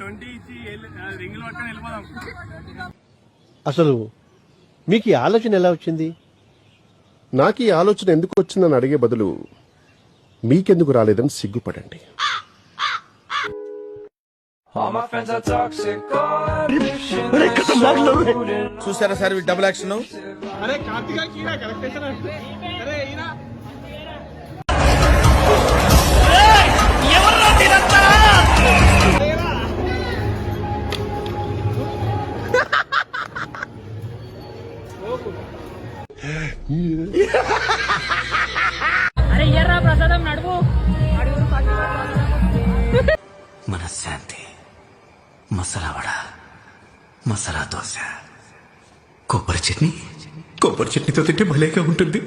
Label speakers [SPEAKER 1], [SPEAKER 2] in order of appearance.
[SPEAKER 1] 20 ఇచ్చి రింగులు పట్టుకొని వెళ్ళిపోదాం.
[SPEAKER 2] అసలు మీకు ఈ ఆలోచన ఎలా వచ్చింది?
[SPEAKER 3] నాకు ఈ ఆలోచన ఎందుకు వచ్చిందని అడిగే బదులు మీకెందుకు రాలేదని సిగ్గుపడండి.
[SPEAKER 4] చూసారా సార్ డబుల్ యాక్షన్.
[SPEAKER 1] అరే కార్తిక్ కరెక్ట్. అరే ఈయన
[SPEAKER 5] అరే ఎర్రా ప్రసాదం నడువు.
[SPEAKER 6] మనశ్శాంతి, మసాలా వడ, మసాలా దోశ, కొబ్బరి చట్నీతో తింటే భలేగా ఉంటుంది.